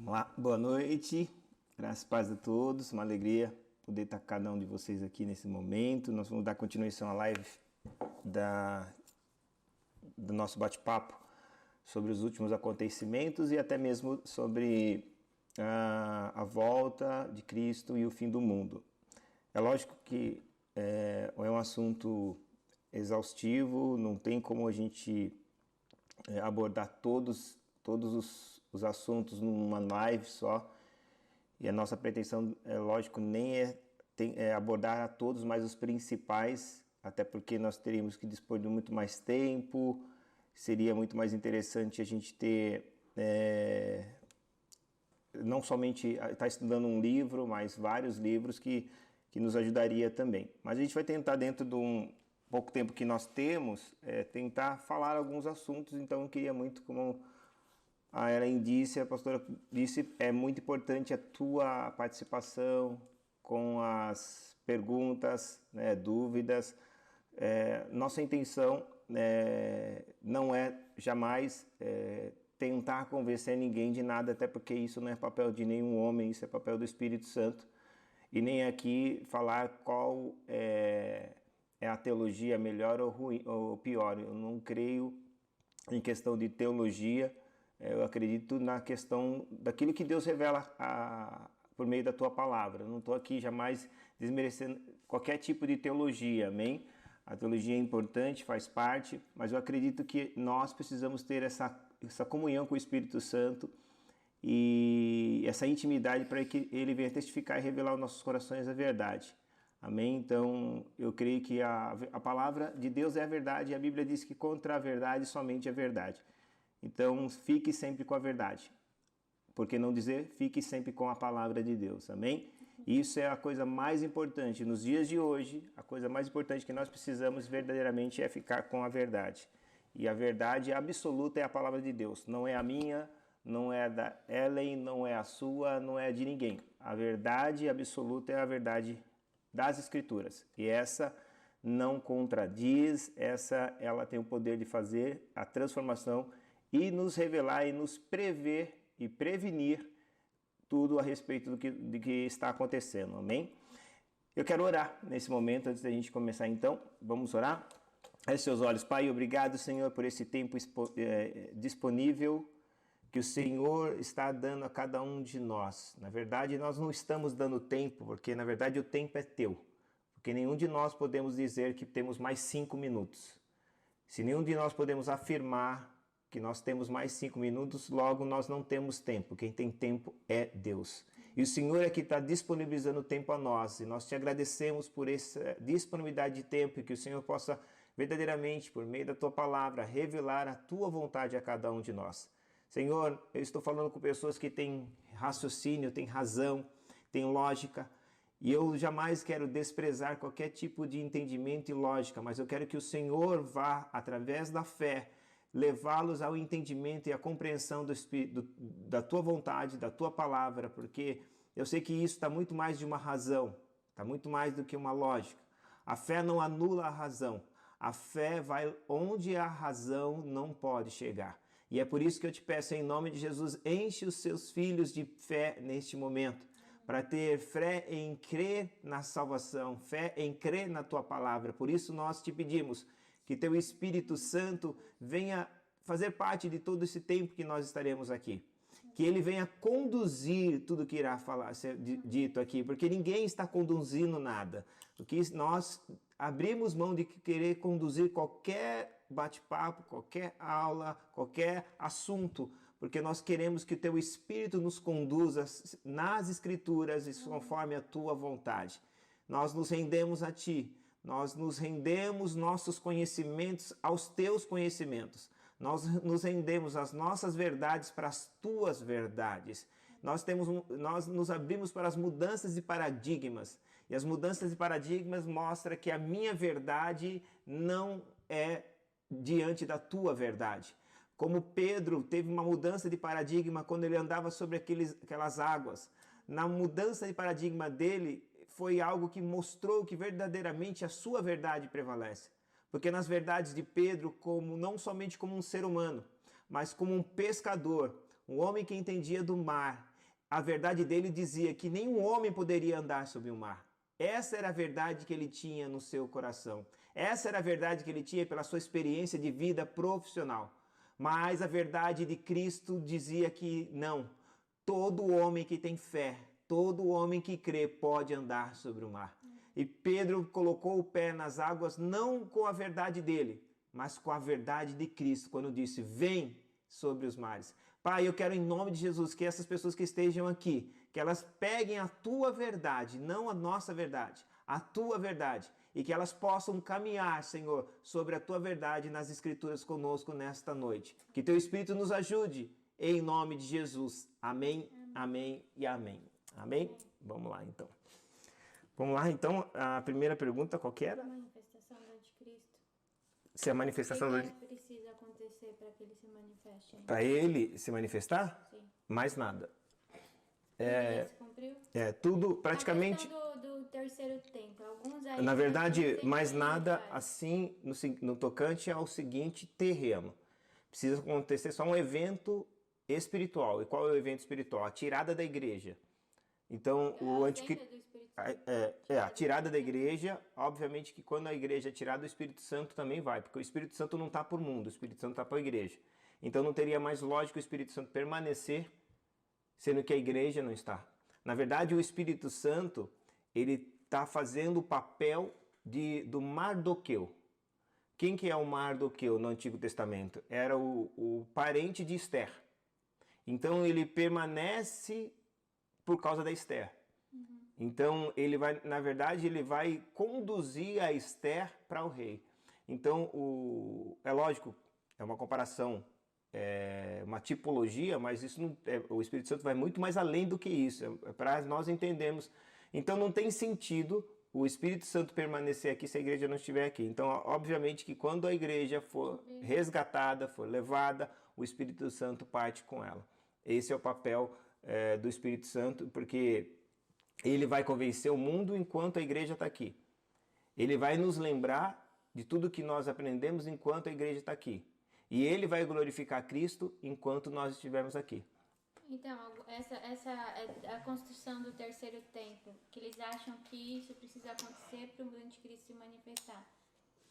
Olá, boa noite, graças e paz a todos, uma alegria poder estar com cada um de vocês aqui nesse momento. Nós vamos dar continuação à live do nosso bate-papo sobre os últimos acontecimentos e até mesmo sobre a volta de Cristo e o fim do mundo. É lógico que é um assunto exaustivo, não tem como a gente abordar todos os assuntos numa live só, e a nossa pretensão, lógico, nem é abordar a todos, mas os principais, até porque nós teríamos que dispor de muito mais tempo, seria muito mais interessante a gente ter, não somente estar estudando um livro, mas vários livros que nos ajudaria também. Mas a gente vai tentar, dentro de um pouco tempo que nós temos, tentar falar alguns assuntos. Então eu queria muito, como a Ellen disse, a pastora disse, é muito importante a tua participação com as perguntas, né, dúvidas. Nossa intenção não é jamais tentar convencer ninguém de nada, até porque isso não é papel de nenhum homem, isso é papel do Espírito Santo. E nem aqui falar qual é a teologia melhor ou ruim, ou pior. Eu não creio em questão de teologia. Eu acredito na questão daquilo que Deus revela por meio da tua palavra. Eu não estou aqui jamais desmerecendo qualquer tipo de teologia, amém? A teologia é importante, faz parte, mas eu acredito que nós precisamos ter essa comunhão com o Espírito Santo e essa intimidade para que Ele venha testificar e revelar aos nossos corações a verdade. Amém? Então, eu creio que a palavra de Deus é a verdade, e a Bíblia diz que contra a verdade somente a verdade. Então, fique sempre com a verdade. Por que não dizer, fique sempre com a palavra de Deus, amém? Isso é a coisa mais importante. Nos dias de hoje, a coisa mais importante que nós precisamos verdadeiramente é ficar com a verdade. E a verdade absoluta é a palavra de Deus. Não é a minha, não é a da Ellen, não é a sua, não é a de ninguém. A verdade absoluta é a verdade das Escrituras. E essa não contradiz, ela tem o poder de fazer a transformação e nos revelar e nos prever e prevenir tudo a respeito do que está acontecendo, amém? Eu quero orar nesse momento, antes da gente começar então. Vamos orar? Feche seus olhos. Pai, obrigado, Senhor, por esse tempo disponível que o Senhor está dando a cada um de nós. Na verdade, nós não estamos dando tempo, porque na verdade o tempo é teu. Porque nenhum de nós podemos dizer que temos mais 5 minutos. Se nenhum de nós podemos afirmar que nós temos mais 5 minutos, logo nós não temos tempo. Quem tem tempo é Deus. E o Senhor é que está disponibilizando o tempo a nós. E nós te agradecemos por essa disponibilidade de tempo e que o Senhor possa verdadeiramente, por meio da tua palavra, revelar a tua vontade a cada um de nós. Senhor, eu estou falando com pessoas que têm raciocínio, têm razão, têm lógica. E eu jamais quero desprezar qualquer tipo de entendimento e lógica, mas eu quero que o Senhor vá, através da fé, levá-los ao entendimento e à compreensão da tua vontade, da tua palavra, porque eu sei que isso está muito mais de uma razão, está muito mais do que uma lógica. A fé não anula a razão, a fé vai onde a razão não pode chegar. E é por isso que eu te peço, em nome de Jesus, enche os seus filhos de fé neste momento, para ter fé em crer na salvação, fé em crer na tua palavra. Por isso nós te pedimos que teu Espírito Santo venha fazer parte de todo esse tempo que nós estaremos aqui. Que ele venha conduzir tudo que irá ser dito aqui, porque ninguém está conduzindo nada. Porque nós abrimos mão de querer conduzir qualquer bate-papo, qualquer aula, qualquer assunto, porque nós queremos que o teu Espírito nos conduza nas Escrituras e conforme a tua vontade. Nós nos rendemos a ti. Nós nos rendemos nossos conhecimentos aos teus conhecimentos. Nós nos rendemos as nossas verdades para as tuas verdades. Nós nos abrimos para as mudanças de paradigmas. E as mudanças de paradigmas mostram que a minha verdade não é diante da tua verdade. Como Pedro teve uma mudança de paradigma quando ele andava sobre aquelas águas. Na mudança de paradigma dele, foi algo que mostrou que verdadeiramente a sua verdade prevalece. Porque nas verdades de Pedro, não somente como um ser humano, mas como um pescador, um homem que entendia do mar, a verdade dele dizia que nenhum homem poderia andar sobre o mar. Essa era a verdade que ele tinha no seu coração. Essa era a verdade que ele tinha pela sua experiência de vida profissional. Mas a verdade de Cristo dizia que não. Todo homem que tem fé, todo homem que crê pode andar sobre o mar. E Pedro colocou o pé nas águas não com a verdade dele, mas com a verdade de Cristo, quando disse: vem sobre os mares. Pai, eu quero em nome de Jesus que essas pessoas que estejam aqui, que elas peguem a tua verdade, não a nossa verdade, a tua verdade, e que elas possam caminhar, Senhor, sobre a tua verdade nas Escrituras conosco nesta noite. Que teu Espírito nos ajude, em nome de Jesus. Amém, amém e amém. Amém? Vamos lá, então. Vamos lá, então, a primeira pergunta, qual que era? A manifestação do anticristo. Se a manifestação O que precisa acontecer para que ele se manifeste? Para ele se manifestar? Sim. Mais nada. Se cumpriu? Tudo praticamente. A questão do terceiro tempo. Alguns aí Na verdade, não mais tem nada verdade. assim no tocante ao seguinte terreno. Precisa acontecer só um evento espiritual. E qual é o evento espiritual? A tirada da igreja. Então, o anticristo. Do Espírito Santo. A tirada da igreja, obviamente que quando a igreja é tirada, o Espírito Santo também vai, porque o Espírito Santo não está por mundo, o Espírito Santo está para a igreja. Então não teria mais lógica o Espírito Santo permanecer, sendo que a igreja não está. Na verdade, o Espírito Santo, ele está fazendo o papel do Mardoqueu. Quem que é o Mardoqueu no Antigo Testamento? Era o parente de Esther. Então ele permanece por causa da Esther. Então, ele vai, na verdade, ele vai conduzir a Esther para o rei. Então, é lógico, é uma comparação, uma tipologia, mas isso não, o Espírito Santo vai muito mais além do que isso, para nós entendermos. Então, não tem sentido o Espírito Santo permanecer aqui se a igreja não estiver aqui. Então, obviamente que quando a igreja for resgatada, for levada, o Espírito Santo parte com ela. Esse é o papel do Espírito Santo, porque ele vai convencer o mundo enquanto a igreja está aqui. Ele vai nos lembrar de tudo que nós aprendemos enquanto a igreja está aqui. E ele vai glorificar Cristo enquanto nós estivermos aqui. Então, essa é a construção do terceiro templo, que eles acham que isso precisa acontecer para o anticristo se manifestar.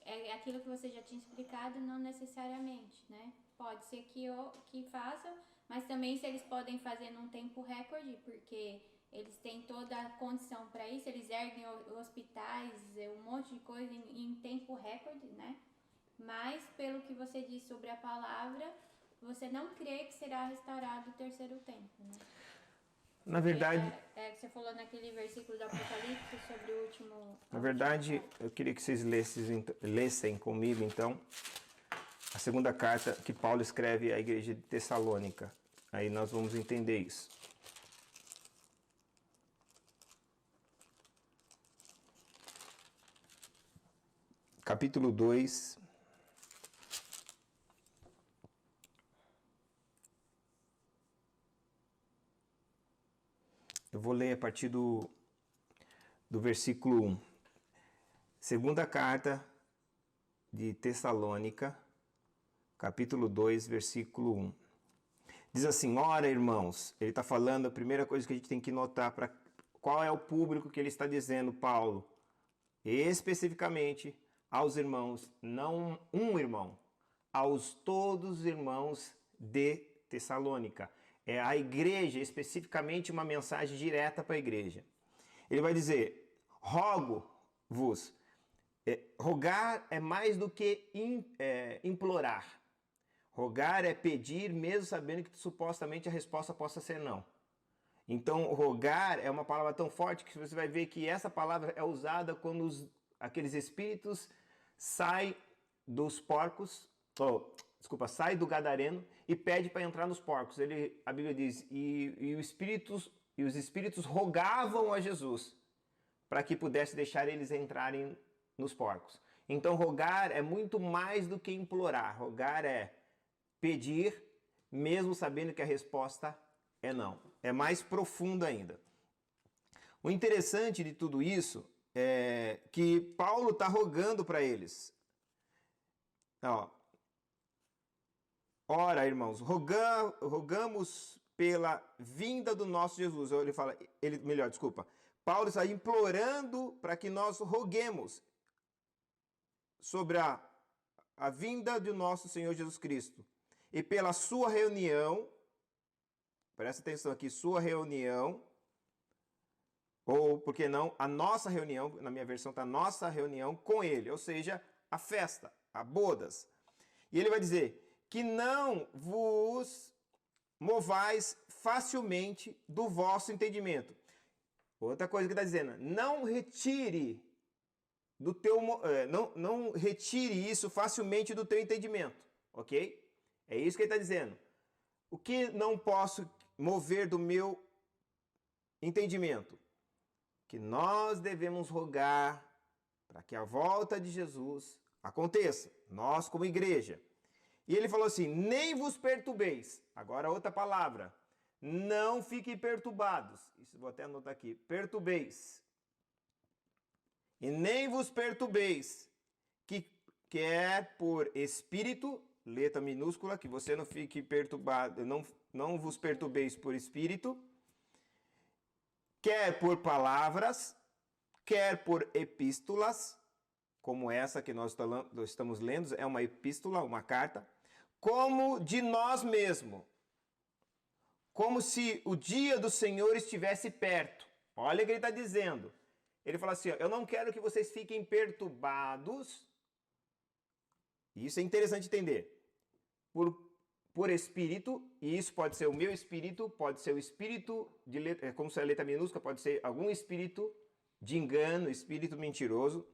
É aquilo que você já tinha explicado, não necessariamente, né? Pode ser que façam, mas também se eles podem fazer num tempo recorde, porque eles têm toda a condição para isso, eles erguem hospitais, um monte de coisa em tempo recorde, né? Mas, pelo que você disse sobre a palavra, você não crê que será restaurado o terceiro templo, né? Na verdade... Você falou naquele versículo do Apocalipse sobre o último... Na verdade, eu queria que vocês lessem comigo, então, a segunda carta que Paulo escreve à igreja de Tessalônica. Aí nós vamos entender isso. Capítulo 2. Eu vou ler a partir do versículo 1. Segunda carta de Tessalônica, capítulo 2, versículo 1. Diz assim: ora, irmãos, ele está falando, a primeira coisa que a gente tem que notar, qual é o público que ele está dizendo, Paulo? Especificamente aos irmãos, não um irmão, aos todos os irmãos de Tessalônica. É a igreja, especificamente uma mensagem direta para a igreja. Ele vai dizer: rogo-vos. Rogar é mais do que implorar. Rogar é pedir, mesmo sabendo que supostamente a resposta possa ser não. Então, rogar é uma palavra tão forte que você vai ver que essa palavra é usada quando aqueles espíritos saem dos porcos, sai do gadareno e pede para entrar nos porcos. A Bíblia diz, e os espíritos rogavam a Jesus para que pudesse deixar eles entrarem nos porcos. Então, rogar é muito mais do que implorar. Rogar é pedir, mesmo sabendo que a resposta é não. É mais profundo ainda. O interessante de tudo isso é que Paulo está rogando para eles. Ora, irmãos, rogamos pela vinda do nosso Jesus. Paulo está implorando para que nós roguemos sobre a vinda do nosso Senhor Jesus Cristo. E pela sua reunião, presta atenção aqui, sua reunião, ou, por que não, a nossa reunião, na minha versão está nossa reunião com ele, ou seja, a festa, a bodas. E ele vai dizer que não vos movais facilmente do vosso entendimento. Outra coisa que está dizendo, não retire não retire isso facilmente do teu entendimento, ok? É isso que ele está dizendo. O que não posso mover do meu entendimento? Que nós devemos rogar para que a volta de Jesus aconteça, nós como igreja. E ele falou assim, nem vos perturbeis. Agora outra palavra, não fiquem perturbados. Isso vou até anotar aqui, perturbeis. E nem vos perturbeis, que quer por espírito, letra minúscula, que você não fique perturbado, não vos perturbeis por espírito, quer por palavras, quer por epístolas, como essa que nós estamos lendo, é uma epístola, uma carta, como de nós mesmos, como se o dia do Senhor estivesse perto. Olha o que ele está dizendo. Ele fala assim, ó, eu não quero que vocês fiquem perturbados, isso é interessante entender, por espírito, e isso pode ser o meu espírito, pode ser o espírito, como se é a letra minúscula, pode ser algum espírito de engano, espírito mentiroso,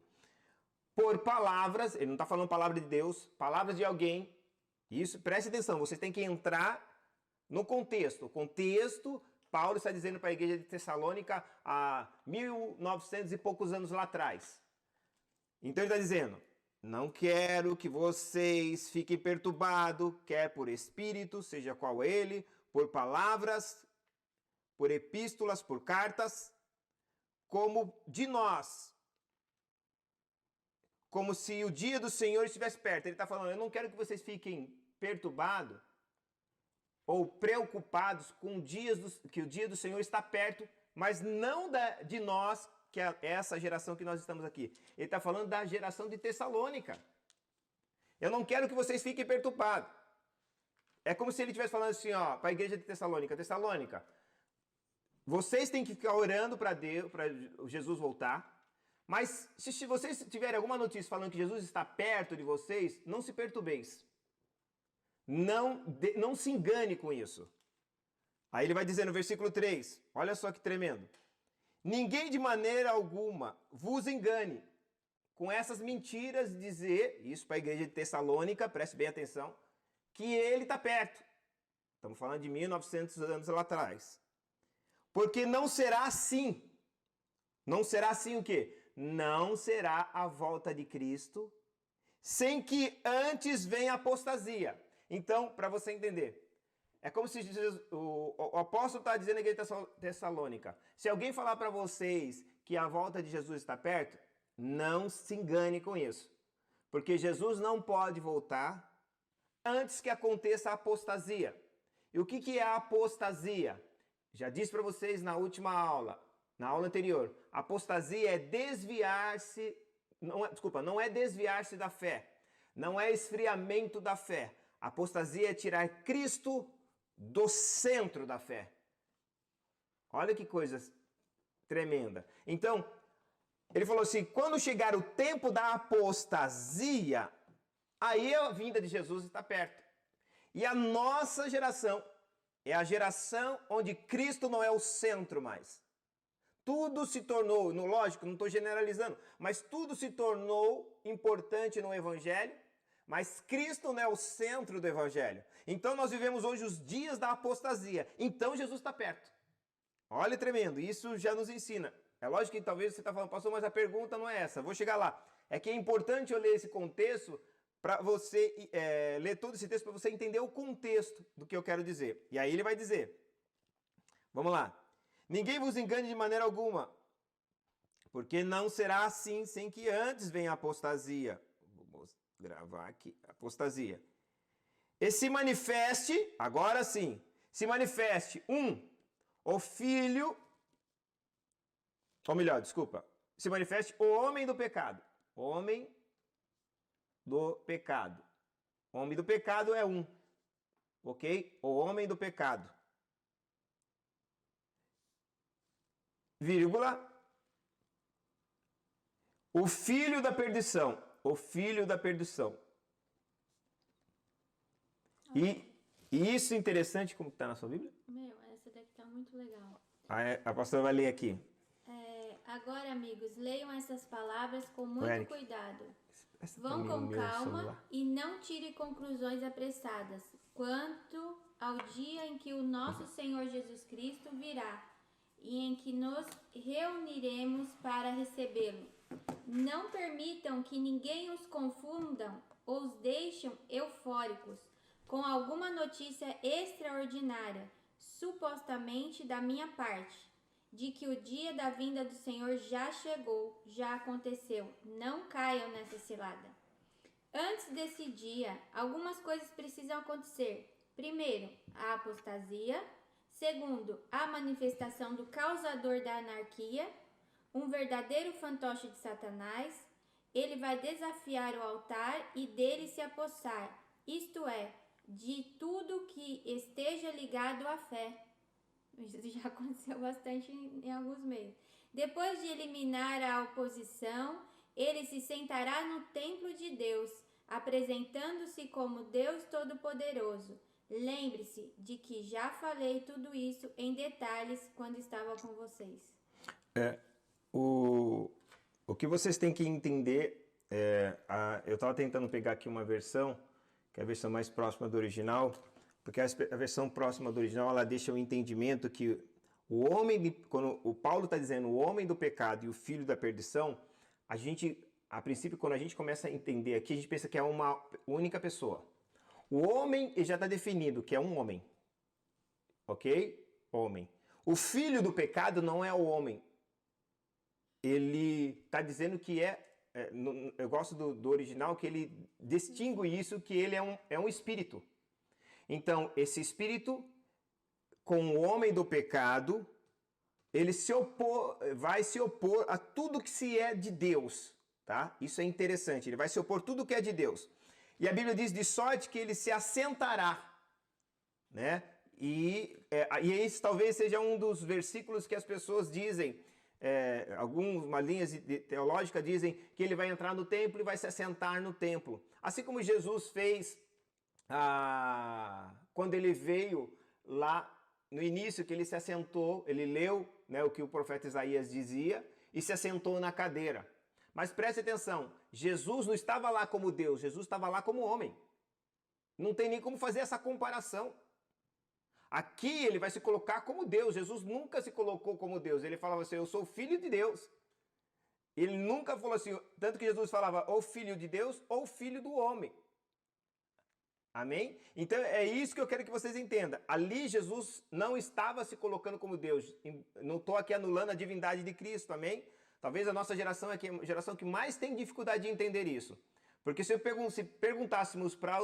por palavras, ele não está falando palavra de Deus, palavras de alguém, isso, preste atenção, vocês têm que entrar no contexto. O contexto, Paulo está dizendo para a igreja de Tessalônica há 1900 e poucos anos lá atrás. Então ele está dizendo, não quero que vocês fiquem perturbados, quer por espírito, seja qual ele, por palavras, por epístolas, por cartas, como de nós. Como se o dia do Senhor estivesse perto. Ele está falando, eu não quero que vocês fiquem perturbados ou preocupados com que o dia do Senhor está perto, mas não de nós, que é essa geração que nós estamos aqui. Ele está falando da geração de Tessalônica. Eu não quero que vocês fiquem perturbados. É como se ele estivesse falando assim, ó, para a igreja de Tessalônica. Tessalônica, vocês têm que ficar orando para Deus, para Jesus voltar. Mas se vocês tiverem alguma notícia falando que Jesus está perto de vocês, não se perturbeis. Não se engane com isso. Aí ele vai dizer no versículo 3, olha só que tremendo. Ninguém de maneira alguma vos engane com essas mentiras de dizer, isso para a igreja de Tessalônica, preste bem atenção, que ele está perto. Estamos falando de 1900 anos lá atrás. Porque não será assim. Não será assim o quê? Não será a volta de Cristo sem que antes venha a apostasia. Então, para você entender, é como se o apóstolo está dizendo à igreja de Tessalônica, se alguém falar para vocês que a volta de Jesus está perto, não se engane com isso. Porque Jesus não pode voltar antes que aconteça a apostasia. E o que é a apostasia? Já disse para vocês na última aula, na aula anterior, apostasia é desviar-se, não é desviar-se da fé, não é esfriamento da fé. Apostasia é tirar Cristo do centro da fé. Olha que coisa tremenda. Então, ele falou assim, quando chegar o tempo da apostasia, aí a vinda de Jesus está perto. E a nossa geração é a geração onde Cristo não é o centro mais. Tudo se tornou, lógico, não estou generalizando, mas tudo se tornou importante no Evangelho, mas Cristo não é o centro do Evangelho. Então nós vivemos hoje os dias da apostasia. Então Jesus está perto. Olha, tremendo, isso já nos ensina. É lógico que talvez você está falando, pastor, mas a pergunta não é essa, vou chegar lá. É que é importante eu ler esse contexto para você ler todo esse texto para você entender o contexto do que eu quero dizer. E aí ele vai dizer, vamos lá. Ninguém vos engane de maneira alguma, porque não será assim sem que antes venha a apostasia. Vou gravar aqui, apostasia. E se manifeste, agora sim, se manifeste o filho, ou melhor, desculpa, se manifeste o homem do pecado. Homem do pecado. O homem do pecado é um, ok? O homem do pecado. Vírgula. O filho da perdição. O filho da perdição. E isso é interessante, como está na sua Bíblia? Essa daqui está muito legal. A pastora vai ler aqui. Agora, amigos, leiam essas palavras com muito cuidado. Vão com calma e não tire conclusões apressadas quanto ao dia em que o nosso Senhor Jesus Cristo virá e em que nos reuniremos para recebê-lo. Não permitam que ninguém os confundam ou os deixem eufóricos com alguma notícia extraordinária, supostamente da minha parte, de que o dia da vinda do Senhor já chegou, já aconteceu. Não caiam nessa cilada. Antes desse dia, algumas coisas precisam acontecer. Primeiro, a apostasia. Segundo, a manifestação do causador da anarquia, um verdadeiro fantoche de Satanás. Ele vai desafiar o altar e dele se apossar, isto é, de tudo que esteja ligado à fé. Isso já aconteceu bastante em alguns meios. Depois de eliminar a oposição, ele se sentará no templo de Deus, apresentando-se como Deus Todo-Poderoso. Lembre-se de que já falei tudo isso em detalhes quando estava com vocês. O que vocês têm que entender, eu estava tentando pegar aqui uma versão, que é a versão mais próxima do original, porque a versão próxima do original, ela deixa o entendimento que o homem, quando o Paulo está dizendo o homem do pecado e o filho da perdição, a princípio, quando a gente começa a entender aqui, a gente pensa que é uma única pessoa. O homem já está definido, que é um homem. Ok? Homem. O filho do pecado não é o homem. Ele está dizendo que eu gosto do original, que ele distingue isso, que ele é um espírito. Então, esse espírito, com o homem do pecado, ele vai se opor a tudo que se é de Deus, tá? Isso é interessante, ele vai se opor a tudo que é de Deus. E a Bíblia diz de sorte que ele se assentará, né? E esse talvez seja um dos versículos que as pessoas dizem, algumas linhas teológicas dizem que ele vai entrar no templo e vai se assentar no templo. Assim como Jesus fez quando ele veio lá no início, que ele se assentou, ele leu, né, o que o profeta Isaías dizia e se assentou na cadeira. Mas preste atenção, Jesus não estava lá como Deus, Jesus estava lá como homem. Não tem nem como fazer essa comparação. Aqui ele vai se colocar como Deus. Jesus nunca se colocou como Deus. Ele falava assim, eu sou filho de Deus. Ele nunca falou assim, tanto que Jesus falava ou filho de Deus ou filho do homem. Amém? Então é isso que eu quero que vocês entendam. Ali Jesus não estava se colocando como Deus. Não estou aqui anulando a divindade de Cristo, amém? Talvez a nossa geração é a geração que mais tem dificuldade de entender isso. Porque se perguntássemos para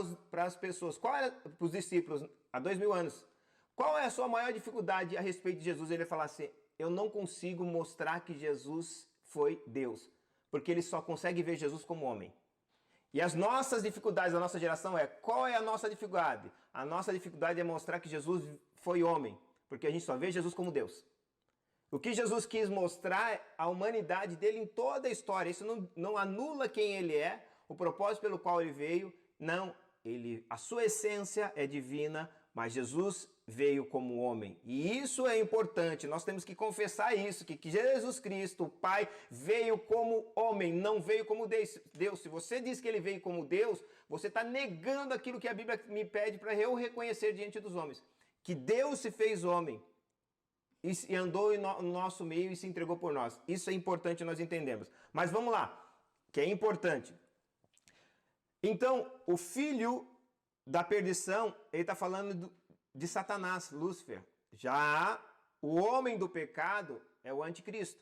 as pessoas, para os discípulos há 2000 anos, qual é a sua maior dificuldade a respeito de Jesus? Ele ia falar assim, eu não consigo mostrar que Jesus foi Deus. Porque ele só consegue ver Jesus como homem. E as nossas dificuldades da nossa geração qual é a nossa dificuldade? A nossa dificuldade é mostrar que Jesus foi homem, porque a gente só vê Jesus como Deus. O que Jesus quis mostrar é a humanidade dele em toda a história. Isso não anula quem ele é, o propósito pelo qual ele veio. Não, a sua essência é divina, mas Jesus veio como homem. E isso é importante, nós temos que confessar isso, que Jesus Cristo, o Pai, veio como homem, não veio como Deus. Se você diz que ele veio como Deus, você está negando aquilo que a Bíblia me pede para eu reconhecer diante dos homens. Que Deus se fez homem e andou no nosso meio e se entregou por nós. Isso é importante nós entendemos. Mas vamos lá, que é importante. Então, o filho da perdição, ele está falando de Satanás, Lúcifer. Já o homem do pecado é o anticristo.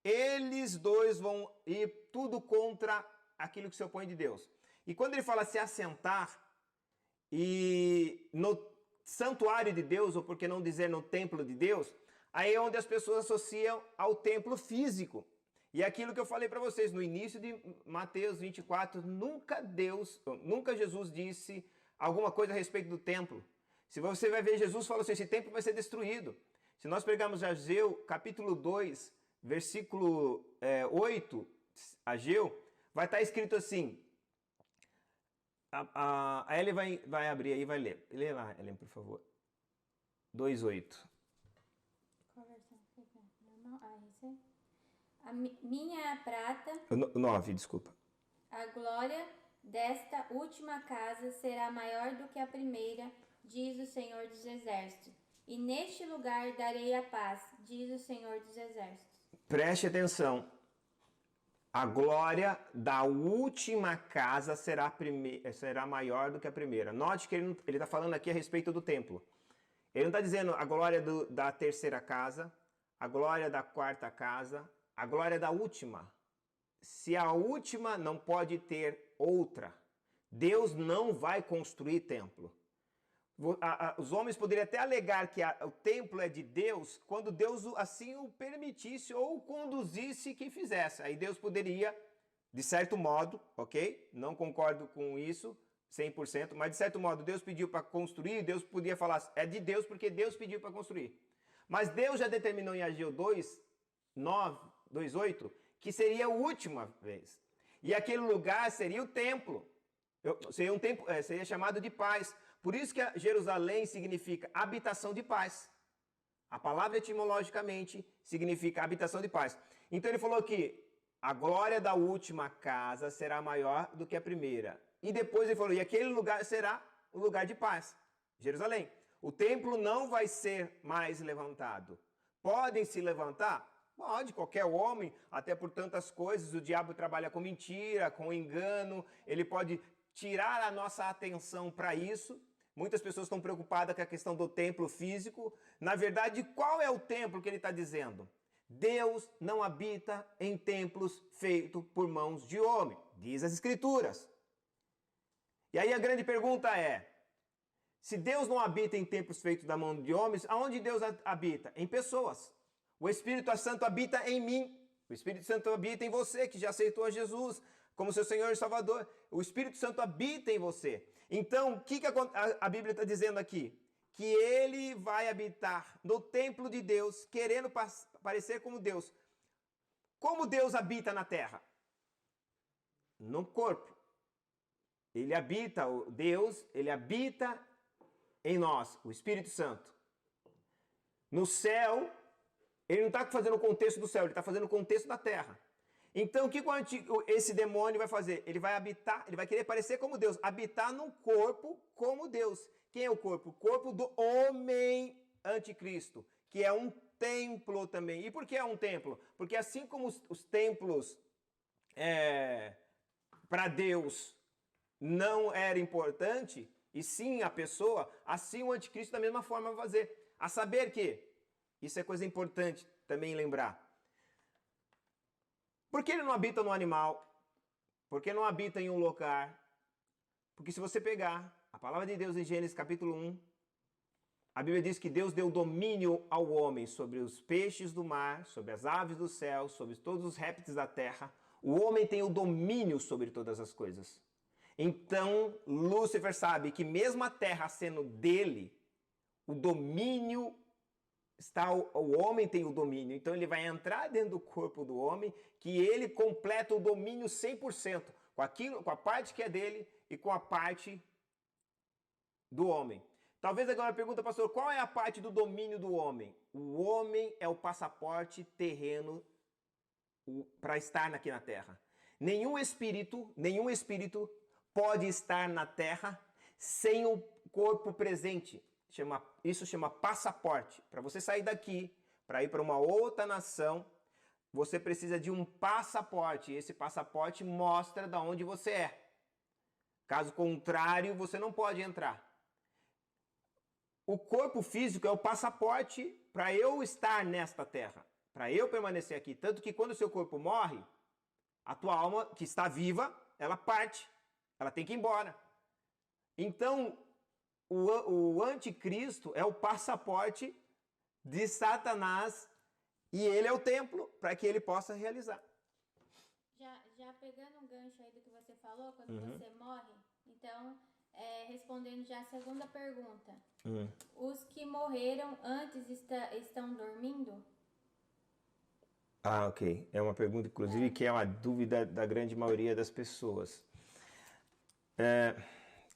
Eles dois vão ir tudo contra aquilo que se opõe de Deus. E quando ele fala se assentar, e no santuário de Deus, ou por que não dizer no templo de Deus, aí é onde as pessoas associam ao templo físico. E aquilo que eu falei para vocês no início de Mateus 24, nunca Jesus disse alguma coisa a respeito do templo. Se você vai ver, Jesus falou assim, esse templo vai ser destruído. Se nós pegarmos Ageu, capítulo 2, versículo 8, Ageu, vai estar escrito assim, a Ellen vai abrir aí e vai ler. Lê lá, Ellen, por favor. 2:8. Qual versão fica? Normal? esse? A minha prata... 9, desculpa. A glória desta última casa será maior do que a primeira, diz o Senhor dos Exércitos. E neste lugar darei a paz, diz o Senhor dos Exércitos. Preste atenção. A glória da última casa será maior do que a primeira. Note que ele está falando aqui a respeito do templo. Ele não está dizendo a glória da terceira casa, a glória da quarta casa, a glória da última. Se a última não pode ter outra, Deus não vai construir templo. Os homens poderiam até alegar que o templo é de Deus quando Deus assim o permitisse ou conduzisse que fizesse. Aí Deus poderia, de certo modo, ok? Não concordo com isso 100%, mas de certo modo Deus pediu para construir, Deus podia falar, é de Deus porque Deus pediu para construir. Mas Deus já determinou em Ageu 2:8, que seria a última vez. E aquele lugar seria o templo. Seria chamado de paz. Por isso que Jerusalém significa habitação de paz. A palavra etimologicamente significa habitação de paz. Então ele falou que a glória da última casa será maior do que a primeira. E depois ele falou, e aquele lugar será o lugar de paz, Jerusalém. O templo não vai ser mais levantado. Podem se levantar? Pode, qualquer homem, até por tantas coisas, o diabo trabalha com mentira, com engano, ele pode tirar a nossa atenção para isso. Muitas pessoas estão preocupadas com a questão do templo físico. Na verdade, qual é o templo que ele está dizendo? Deus não habita em templos feitos por mãos de homem, diz as Escrituras. E aí a grande pergunta é, se Deus não habita em templos feitos da mão de homens, aonde Deus habita? Em pessoas. O Espírito Santo habita em mim. O Espírito Santo habita em você, que já aceitou a Jesus como seu Senhor e Salvador. O Espírito Santo habita em você. Então, o que a Bíblia está dizendo aqui? Que ele vai habitar no templo de Deus, querendo parecer como Deus. Como Deus habita na terra? No corpo. Ele habita, Deus, ele habita em nós, o Espírito Santo. No céu, ele não está fazendo o contexto do céu, ele está fazendo o contexto da terra. Então, o que esse demônio vai fazer? Ele vai habitar, ele vai querer parecer como Deus, habitar num corpo como Deus. Quem é o corpo? O corpo do homem anticristo, que é um templo também. E por que é um templo? Porque assim como os templos para Deus não era importante, e sim a pessoa, assim o anticristo da mesma forma vai fazer. A saber que, isso é coisa importante também lembrar, por que ele não habita no animal? Por que não habita em um lugar? Porque se você pegar a palavra de Deus em Gênesis capítulo 1, a Bíblia diz que Deus deu domínio ao homem sobre os peixes do mar, sobre as aves do céu, sobre todos os répteis da terra. O homem tem o domínio sobre todas as coisas. Então, Lúcifer sabe que mesmo a terra sendo dele, o domínio o homem tem o domínio, então ele vai entrar dentro do corpo do homem, que ele completa o domínio 100%, com a parte que é dele e com a parte do homem. Talvez agora pergunta, pastor, qual é a parte do domínio do homem? O homem é o passaporte terreno para estar aqui na terra. Nenhum espírito pode estar na terra sem o corpo presente. Isso chama passaporte. Para você sair daqui, para ir para uma outra nação, você precisa de um passaporte. Esse passaporte mostra de onde você é. Caso contrário, você não pode entrar. O corpo físico é o passaporte para eu estar nesta terra, para eu permanecer aqui. Tanto que quando o seu corpo morre, a tua alma, que está viva, ela parte. Ela tem que ir embora. Então, o anticristo é o passaporte de Satanás e ele é o templo para que ele possa realizar. Já pegando um gancho aí do que você falou, quando você morre, então, respondendo já a segunda pergunta. Os que morreram antes estão dormindo? Ah, ok. É uma pergunta, inclusive, que é uma dúvida da grande maioria das pessoas.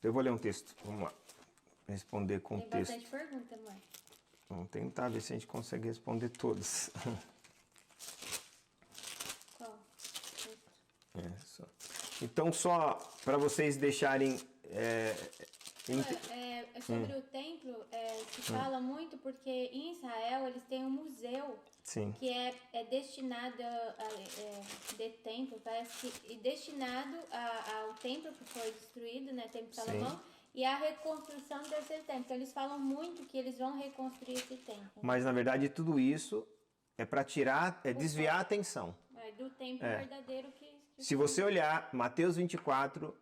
Eu vou ler um texto. Vamos lá. Responder com Tem texto. bastante pergunta, mãe. Vamos tentar ver se a gente consegue responder todas. Qual? Então, só para vocês deixarem... Sobre o templo, se fala muito porque em Israel eles têm um museu Sim. que é destinado de templo, parece que destinado ao templo que foi destruído, né, templo de Salomão, e a reconstrução desse templo. Então, eles falam muito que eles vão reconstruir esse templo. Mas, na verdade, tudo isso é para desviar a atenção. Do templo verdadeiro que se você olhar Mateus 24,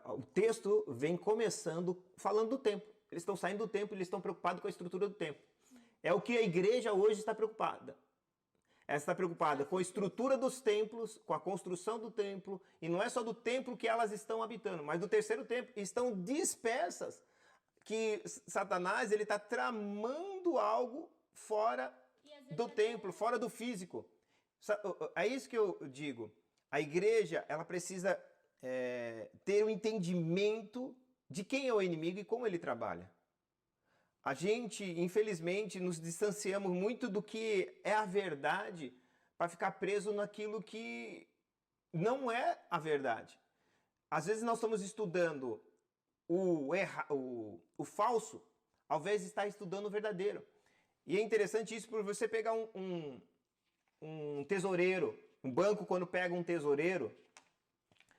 o texto vem começando falando do templo. Eles estão saindo do templo, eles estão preocupados com a estrutura do templo. É o que a igreja hoje está preocupada. Ela está preocupada com a estrutura dos templos, com a construção do templo, e não é só do templo que elas estão habitando, mas do terceiro templo. Estão dispersas, que Satanás ele está tramando algo fora do templo, fora do físico. É isso que eu digo. A igreja ela precisa ter um entendimento de quem é o inimigo e como ele trabalha. A gente, infelizmente, nos distanciamos muito do que é a verdade para ficar preso naquilo que não é a verdade. Às vezes nós estamos estudando o falso, ao invés de estar estudando o verdadeiro. E é interessante isso por você pegar um tesoureiro, um banco quando pega um tesoureiro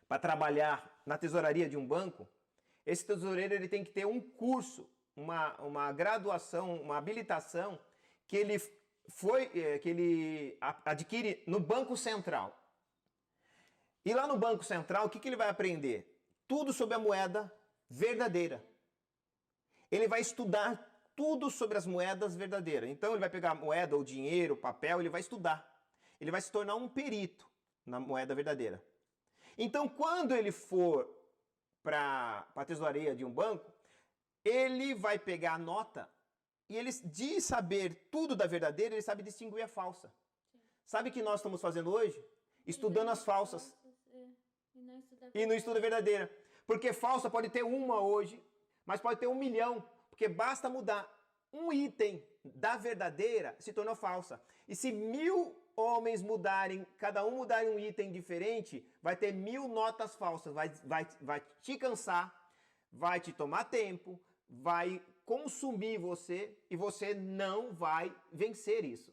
para trabalhar na tesouraria de um banco, esse tesoureiro ele tem que ter um curso, uma graduação, uma habilitação que ele adquire no Banco Central. E lá no Banco Central, o que ele vai aprender? Tudo sobre a moeda verdadeira. Ele vai estudar tudo sobre as moedas verdadeiras. Então ele vai pegar a moeda, o dinheiro, o papel, ele vai estudar. Ele vai se tornar um perito na moeda verdadeira. Então quando ele for para a tesouraria de um banco, ele vai pegar a nota e ele, de saber tudo da verdadeira, ele sabe distinguir a falsa. Sabe o que nós estamos fazendo hoje? Estudando as falsas. E não estuda a verdadeira. Porque falsa pode ter uma hoje, mas pode ter 1 milhão. Porque basta mudar um item da verdadeira, se tornou falsa. E se 1000 homens mudarem, cada um mudarem um item diferente, vai ter 1000 notas falsas. Vai te cansar, vai te tomar tempo, vai consumir você e você não vai vencer isso.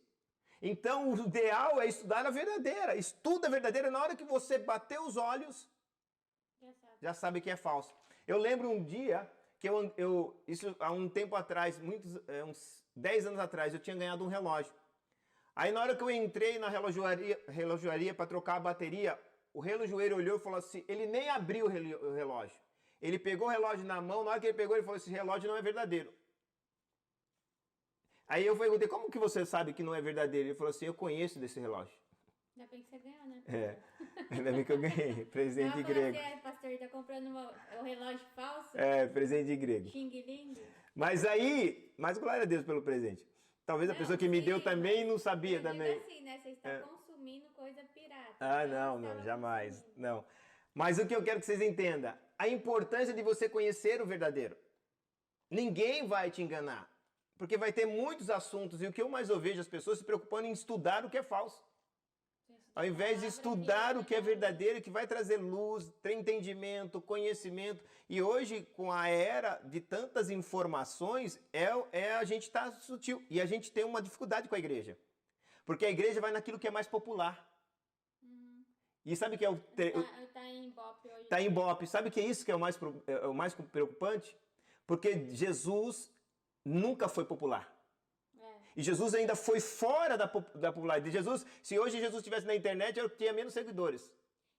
Então o ideal é estudar a verdadeira. Estuda a verdadeira, na hora que você bater os olhos, já sabe que é falso. Eu lembro um dia que isso há um tempo atrás, uns 10 anos atrás, eu tinha ganhado um relógio. Aí na hora que eu entrei na relojoaria para trocar a bateria, o relojoeiro olhou e falou assim, ele nem abriu o relógio. Ele pegou o relógio na mão, na hora que ele pegou, ele falou, esse relógio não é verdadeiro. Aí eu perguntei, como que você sabe que não é verdadeiro? Ele falou assim, eu conheço desse relógio. Ainda bem que você ganhou, né? Ainda bem que eu ganhei, presente de grego. Pastor, tá comprando um relógio falso? Presente de grego. Xing-ling. Mas glória a Deus pelo presente. Talvez a pessoa que me deu também não sabia também. Assim, né? Você está consumindo coisa pirata. Ah, não, jamais. Não. Mas o que eu quero que vocês entendam, a importância de você conhecer o verdadeiro. Ninguém vai te enganar. Porque vai ter muitos assuntos, e o que eu mais vejo as pessoas se preocupando em estudar o que é falso. Ao invés de estudar o que é verdadeiro, que vai trazer luz, entendimento, conhecimento. E hoje, com a era de tantas informações, a gente está sutil. E a gente tem uma dificuldade com a igreja. Porque a igreja vai naquilo que é mais popular. E sabe o que é Está em Ibope hoje. Está em Ibope. Sabe o que é isso que é o mais preocupante? Porque Jesus nunca foi popular. E Jesus ainda foi fora da popularidade. Se hoje Jesus estivesse na internet, eu tinha menos seguidores.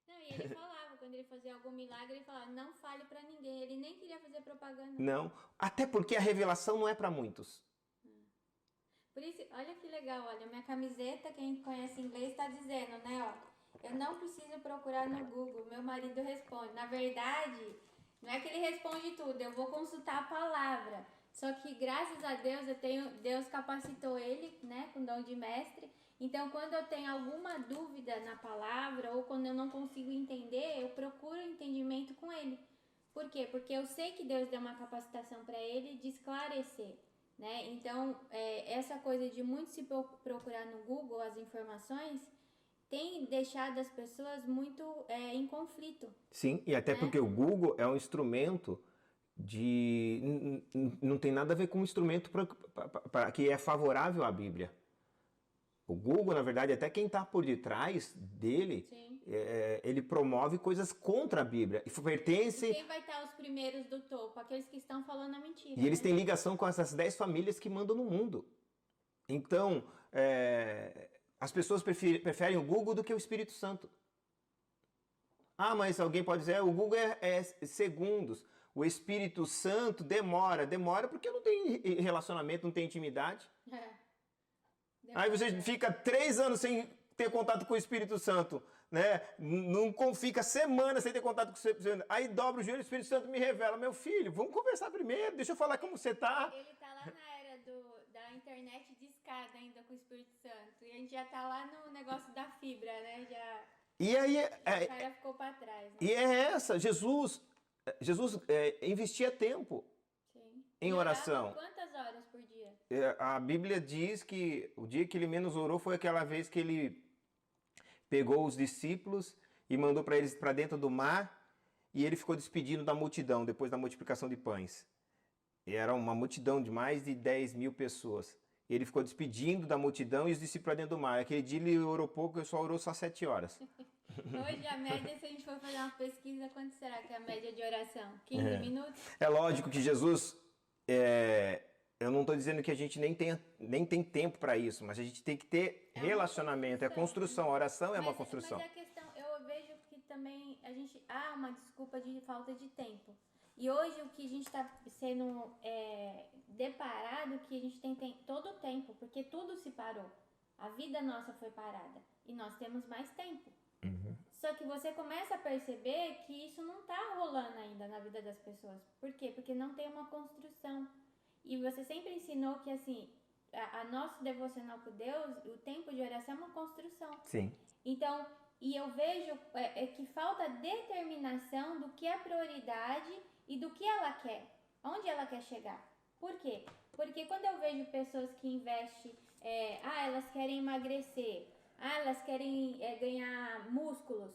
Não, e ele falava, quando quando ele fazia algum milagre, ele falava, não fale para ninguém. Ele nem queria fazer propaganda. Não, até porque a revelação não é para muitos. Por isso, olha que legal, olha, minha camiseta, quem conhece inglês está dizendo, né, ó. Eu não preciso procurar no Google, meu marido responde. Na verdade, não é que ele responde tudo, eu vou consultar a palavra. Só que graças a Deus, Deus capacitou ele, né, com dom de mestre. Então, quando eu tenho alguma dúvida na palavra ou quando eu não consigo entender, eu procuro entendimento com ele. Por quê? Porque eu sei que Deus deu uma capacitação para ele de esclarecer, né? Então, essa coisa de muito se procurar no Google as informações tem deixado as pessoas muito em conflito. Sim, e até porque o Google é um instrumento não tem nada a ver com um instrumento que é favorável à Bíblia. O Google, na verdade, até quem está por detrás dele, ele promove coisas contra a Bíblia. E pertence... Quem vai estar os primeiros do topo? Aqueles que estão falando a mentira. E eles têm ligação com essas 10 famílias que mandam no mundo. Então, as pessoas preferem o Google do que o Espírito Santo. Ah, mas alguém pode dizer, o Google é segundos. O Espírito Santo demora porque não tem relacionamento, não tem intimidade. Aí você fica 3 anos sem ter contato com o Espírito Santo, né? Não fica semanas sem ter contato com o Espírito Santo. Aí dobra o joelho, o Espírito Santo me revela, meu filho, vamos conversar primeiro, deixa eu falar como você tá. Ele tá lá na era da internet de escada ainda com o Espírito Santo. E a gente já tá lá no negócio da fibra, né? E aí, o cara ficou pra trás. Né? E Jesus investia tempo em oração. Quantas horas por dia? A Bíblia diz que o dia que ele menos orou foi aquela vez que ele pegou os discípulos e mandou para eles para dentro do mar e ele ficou despedindo da multidão depois da multiplicação de pães. E era uma multidão de mais de 10 mil pessoas. Ele ficou despedindo da multidão e os discípulos para dentro do mar. Aquele dia ele orou pouco, ele só orou só 7 horas. Hoje a média, se a gente for fazer uma pesquisa, quanto será que é a média de oração? 15 minutos? É lógico que Jesus, eu não estou dizendo que a gente nem tem tempo para isso, mas a gente tem que ter relacionamento, é construção, a oração é uma construção. Mas a questão, eu vejo que também há uma desculpa de falta de tempo. E hoje o que a gente está sendo deparado, que a gente tem todo o tempo, porque tudo se parou. A vida nossa foi parada e nós temos mais tempo. Só que você começa a perceber que isso não está rolando ainda na vida das pessoas. Por quê? Porque não tem uma construção. E você sempre ensinou que assim, a nosso devocional com Deus, o tempo de oração é uma construção. Sim. Então, e eu vejo que falta determinação do que é prioridade e do que ela quer, onde ela quer chegar. Por quê? Porque quando eu vejo pessoas que investem, elas querem emagrecer, elas querem ganhar músculos.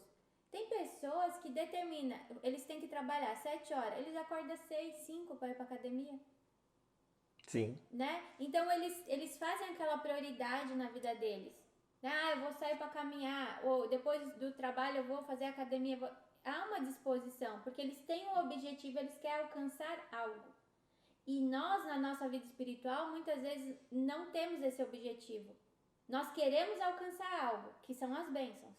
Tem pessoas que determinam, eles têm que trabalhar 7 horas, eles acordam 6, 5 para ir para academia. Sim. Né? Então eles fazem aquela prioridade na vida deles. Eu vou sair para caminhar, ou depois do trabalho eu vou fazer academia. Há uma disposição, porque eles têm um objetivo, eles querem alcançar algo. E nós, na nossa vida espiritual, muitas vezes não temos esse objetivo. Nós queremos alcançar algo, que são as bênçãos.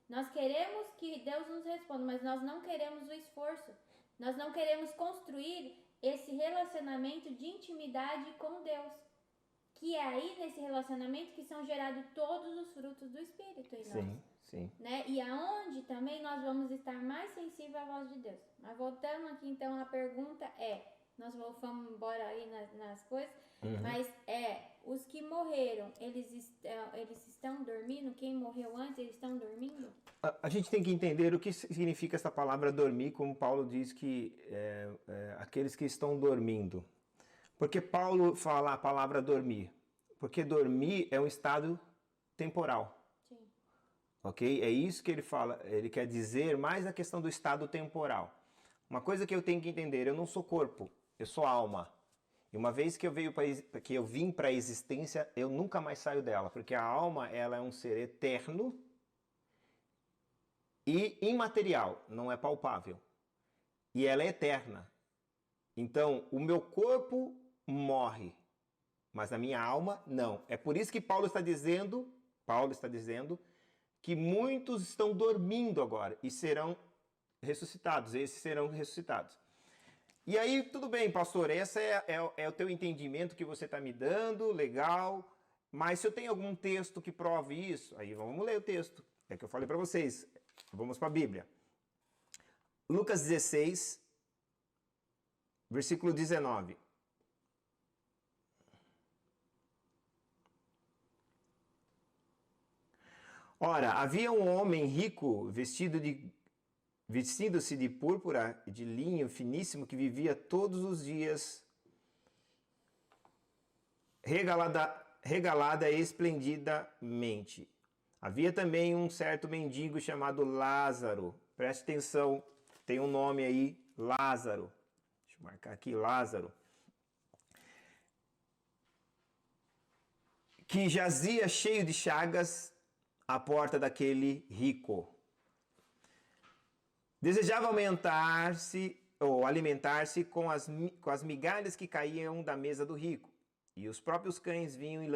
Nós queremos que Deus nos responda, mas nós não queremos o esforço. Nós não queremos construir esse relacionamento de intimidade com Deus. Que é aí, nesse relacionamento, que são gerados todos os frutos do Espírito em nós. Sim. Né? E aonde também nós vamos estar mais sensíveis à voz de Deus. Mas voltando aqui, então, a pergunta nós vamos embora aí nas coisas, mas os que morreram, eles estão dormindo? Quem morreu antes, eles estão dormindo? A gente tem que entender o que significa essa palavra dormir, como Paulo diz que aqueles que estão dormindo. Por que Paulo fala a palavra dormir? Porque dormir é um estado temporal. Sim. Ok? É isso que ele fala. Ele quer dizer mais a questão do estado temporal. Uma coisa que eu tenho que entender, eu não sou corpo, eu sou alma. E uma vez que eu vim para a existência, eu nunca mais saio dela. Porque a alma, ela é um ser eterno e imaterial, não é palpável. E ela é eterna. Então, o meu corpo morre, mas a minha alma não. É por isso que Paulo está dizendo que muitos estão dormindo agora e serão ressuscitados, esses serão ressuscitados. E aí, tudo bem, pastor, esse é o teu entendimento que você está me dando, legal, mas se eu tenho algum texto que prove isso, aí vamos ler o texto, é que eu falei para vocês, vamos para a Bíblia. Lucas 16, versículo 19. Ora, havia um homem rico, vestindo-se de púrpura e de linho finíssimo, que vivia todos os dias regalada esplendidamente. Havia também um certo mendigo chamado Lázaro. Preste atenção, tem um nome aí, Lázaro. Deixa eu marcar aqui, Lázaro. Que jazia cheio de chagas à porta daquele rico. Desejava alimentar-se com as migalhas que caíam da mesa do rico, e os próprios cães vinham e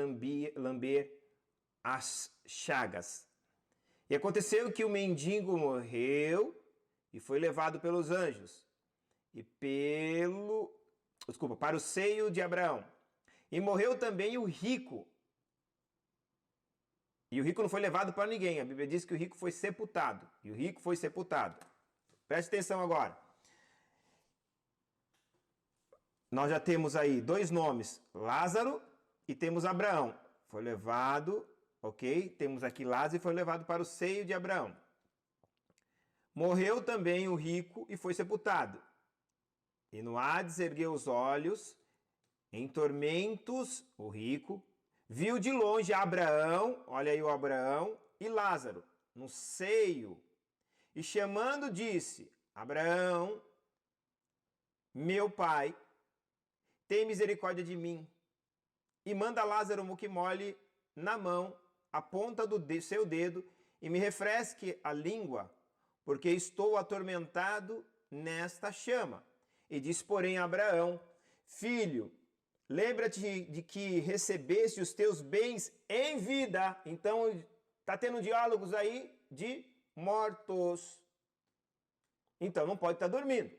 lamber as chagas. E aconteceu que o mendigo morreu e foi levado pelos anjos para o seio de Abraão. E morreu também o rico. E o rico não foi levado para ninguém. A Bíblia diz que o rico foi sepultado. E o rico foi sepultado. Preste atenção agora. Nós já temos aí dois nomes, Lázaro e temos Abraão. Foi levado, ok? Temos aqui Lázaro e foi levado para o seio de Abraão. Morreu também o rico e foi sepultado. E no Hades ergueu os olhos, em tormentos, o rico, viu de longe Abraão, olha aí o Abraão, e Lázaro, no seio. E chamando disse, Abraão, meu pai, tem misericórdia de mim. E manda Lázaro que molhe na mão a ponta do seu dedo e me refresque a língua, porque estou atormentado nesta chama. E disse, porém, Abraão, filho, lembra-te de que recebeste os teus bens em vida. Então, está tendo diálogos aí de mortos. Então, não pode estar dormindo.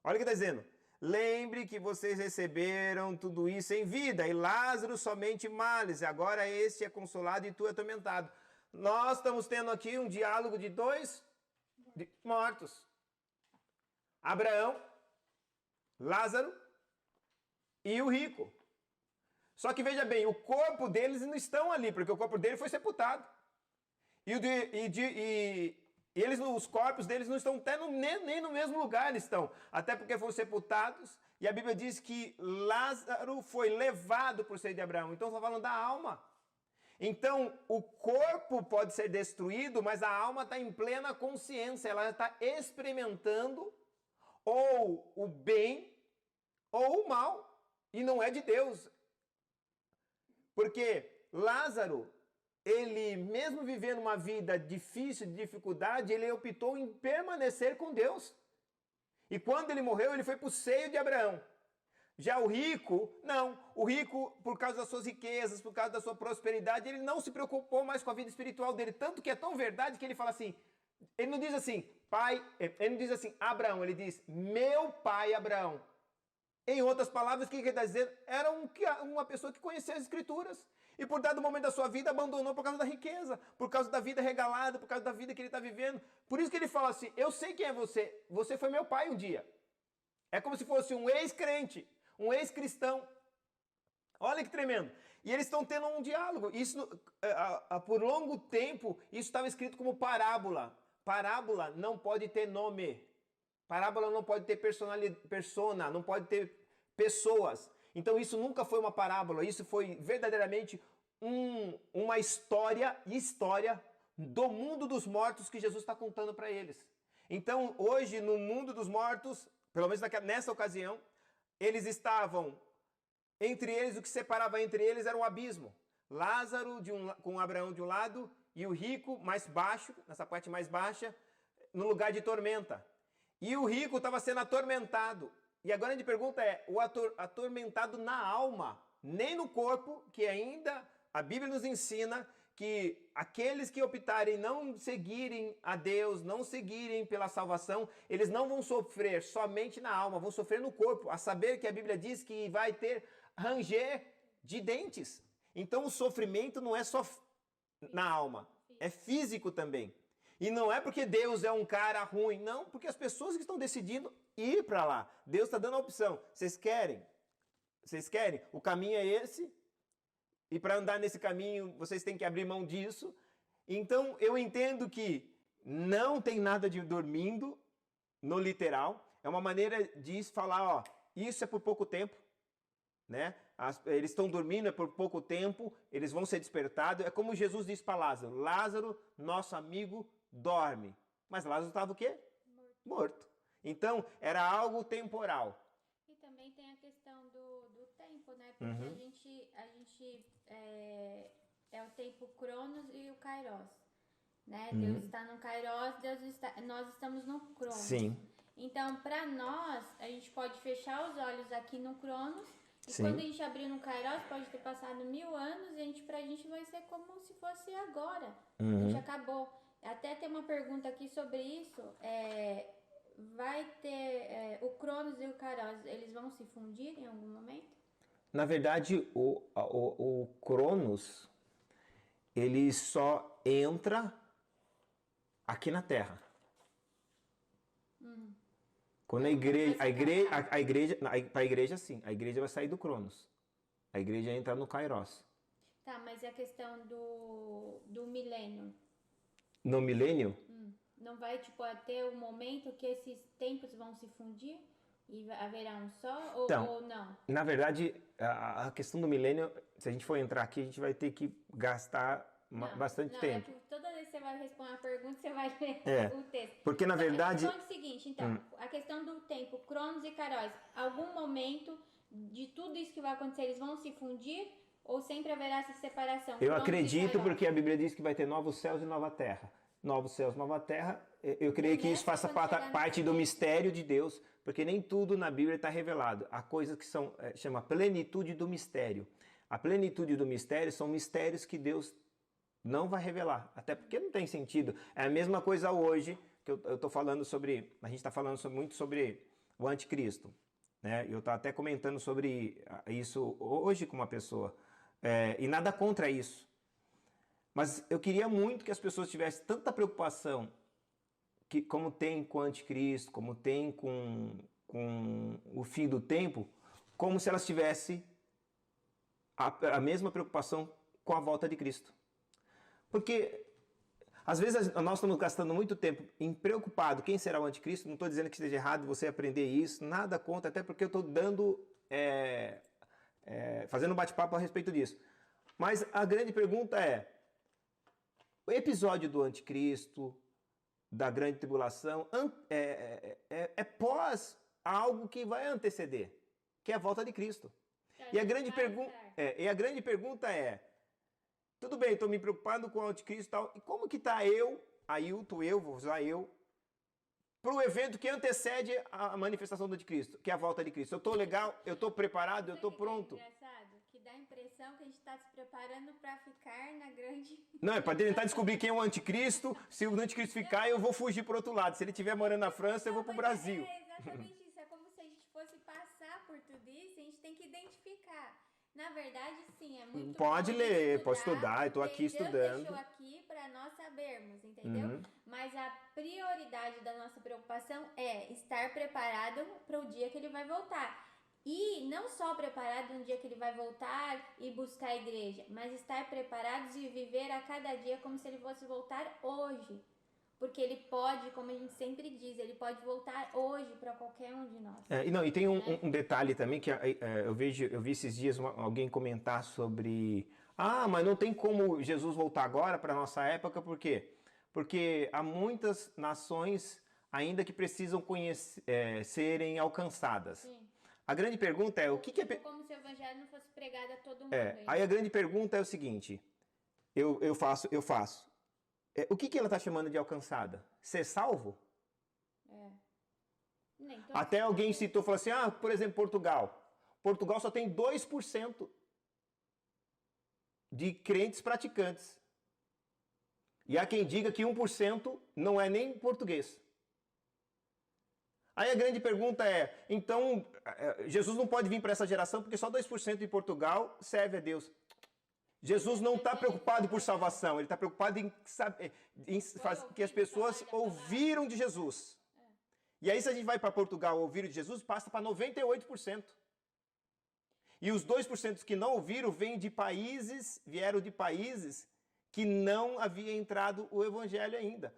Olha o que está dizendo. Lembre que vocês receberam tudo isso em vida, e Lázaro somente males, e agora este é consolado e tu é atormentado. Nós estamos tendo aqui um diálogo de dois mortos. Abraão, Lázaro e o rico. Só que veja bem, o corpo deles não estão ali, porque o corpo dele foi sepultado. E os corpos deles não estão nem no mesmo lugar, eles estão. Até porque foram sepultados, e a Bíblia diz que Lázaro foi levado por seio de Abraão. Então está falando da alma. Então o corpo pode ser destruído, mas a alma está em plena consciência, ela está experimentando ou o bem ou o mal, e não é de Deus. Porque Lázaro, ele mesmo vivendo uma vida difícil, de dificuldade, ele optou em permanecer com Deus. E quando ele morreu, ele foi para o seio de Abraão. Já o rico, não. O rico, por causa das suas riquezas, por causa da sua prosperidade, ele não se preocupou mais com a vida espiritual dele. Tanto que é tão verdade que ele fala assim, ele não diz assim, pai, ele não diz assim, Abraão, ele diz, meu pai Abraão. Em outras palavras, o que ele está dizendo? Era uma pessoa que conhecia as escrituras. E por dado momento da sua vida, abandonou por causa da riqueza, por causa da vida regalada, por causa da vida que ele está vivendo. Por isso que ele fala assim, eu sei quem é você, você foi meu pai um dia. É como se fosse um ex-crente, um ex-cristão. Olha que tremendo. E eles estão tendo um diálogo. Isso, por longo tempo, isso estava escrito como parábola. Parábola não pode ter nome. Parábola não pode ter persona, não pode ter pessoas. Então isso nunca foi uma parábola, isso foi verdadeiramente uma história do mundo dos mortos que Jesus está contando para eles. Então hoje no mundo dos mortos, pelo menos nessa ocasião, eles estavam, entre eles, o que separava entre eles era um abismo. Lázaro com Abraão de um lado e o rico mais baixo, nessa parte mais baixa, no lugar de tormenta. E o rico estava sendo atormentado. E a grande pergunta é, o atormentado na alma, nem no corpo, que ainda a Bíblia nos ensina que aqueles que optarem não seguirem a Deus, não seguirem pela salvação, eles não vão sofrer somente na alma, vão sofrer no corpo, a saber que a Bíblia diz que vai ter ranger de dentes. Então o sofrimento não é só na alma, é físico também. E não é porque Deus é um cara ruim, não, porque as pessoas que estão decidindo ir para lá. Deus está dando a opção. Vocês querem? Vocês querem? O caminho é esse. E para andar nesse caminho, vocês têm que abrir mão disso. Então, eu entendo que não tem nada de dormindo, no literal. É uma maneira de falar, ó, isso é por pouco tempo, né? Eles estão dormindo, é por pouco tempo, eles vão ser despertados. É como Jesus disse para Lázaro: Lázaro, nosso amigo, dorme. Mas Lázaro estava o quê? Morto. Então, era algo temporal. E também tem a questão do tempo, né? Porque a gente é o tempo Cronos e o Kairos, né? Deus está no Kairos, nós estamos no Cronos. Sim. Então, para nós, a gente pode fechar os olhos aqui no Cronos, e Sim. quando a gente abrir no Kairos, pode ter passado 1000 anos, e pra gente vai ser como se fosse agora. A gente acabou. Até tem uma pergunta aqui sobre isso. Vai ter o Cronos e o Kairos, eles vão se fundir em algum momento? Na verdade, o Cronos, ele só entra aqui na Terra. Quando a igreja sim, a igreja vai sair do Cronos. A igreja entra no Kairos. Tá, mas a questão do milênio? No milênio? Não vai, tipo, ter um momento que esses tempos vão se fundir e haverá um só, ou não? Na verdade, a questão do milênio, se a gente for entrar aqui, a gente vai ter que gastar bastante tempo. É que toda vez que você vai responder uma pergunta, você vai ler o texto. Porque, na verdade... É o seguinte, então, a questão do tempo, Cronos e Kairos, algum momento de tudo isso que vai acontecer, eles vão se fundir ou sempre haverá essa separação? Eu acredito, porque a Bíblia diz que vai ter novos céus e nova terra. Novos céus, nova terra. Eu creio que isso faça parte do mistério de Deus, porque nem tudo na Bíblia está revelado. Há coisas que chama plenitude do mistério. A plenitude do mistério são mistérios que Deus não vai revelar, até porque não tem sentido. É a mesma coisa hoje, que eu estou falando sobre, a gente está falando muito sobre o anticristo, né? Eu estou até comentando sobre isso hoje com uma pessoa, e nada contra isso. Mas eu queria muito que as pessoas tivessem tanta preocupação como tem com o anticristo, como tem com o fim do tempo, como se elas tivessem a mesma preocupação com a volta de Cristo. Porque às vezes nós estamos gastando muito tempo em preocupado quem será o anticristo. Não estou dizendo que esteja errado você aprender isso, nada contra, até porque eu estou fazendo um bate-papo a respeito disso. Mas a grande pergunta o episódio do anticristo, da grande tribulação, é pós algo que vai anteceder, que é a volta de Cristo. E a grande pergunta tudo bem, estou me preocupando com o anticristo e tal, e como que está vou usar eu, para o evento que antecede a manifestação do anticristo, que é a volta de Cristo? Eu estou legal, eu estou preparado, eu estou pronto. Engraçado, que dá a impressão que a gente está se preparando para ficar na grande... Não, é para tentar descobrir quem é o anticristo. Se o anticristo ficar, eu vou fugir para o outro lado. Se ele estiver morando na França, eu vou para o Brasil. É exatamente isso, é como se a gente fosse passar por tudo isso, a gente tem que identificar. Na verdade, sim, é muito Pode bom ler, pode estudar, eu estou aqui Deus estudando. deixou aqui para nós sabermos, entendeu? Mas a prioridade da nossa preocupação é estar preparado para o dia que ele vai voltar. E não só preparado no dia que ele vai voltar e buscar a igreja, mas estar preparados e viver a cada dia como se ele fosse voltar hoje. Porque ele pode, como a gente sempre diz, ele pode voltar hoje para qualquer um de nós. E tem um detalhe também que eu vi esses dias alguém comentar sobre... mas não tem como Jesus voltar agora para a nossa época, por quê? Porque há muitas nações ainda que precisam serem alcançadas. Sim. A grande pergunta é o que é... Como se o evangelho não fosse pregado a todo mundo. Aí a grande pergunta é o seguinte, eu faço. O que ela está chamando de alcançada? Ser salvo? Até alguém citou, falou assim, por exemplo, Portugal. Portugal só tem 2% de crentes praticantes. E há quem diga que 1% não é nem português. Aí a grande pergunta é, então, Jesus não pode vir para essa geração porque só 2% de Portugal serve a Deus. Jesus não está preocupado por salvação, ele está preocupado em que as pessoas ouviram de Jesus. E aí se a gente vai para Portugal ouvir de Jesus, passa para 98%. E os 2% que não ouviram vieram de países que não havia entrado o evangelho ainda.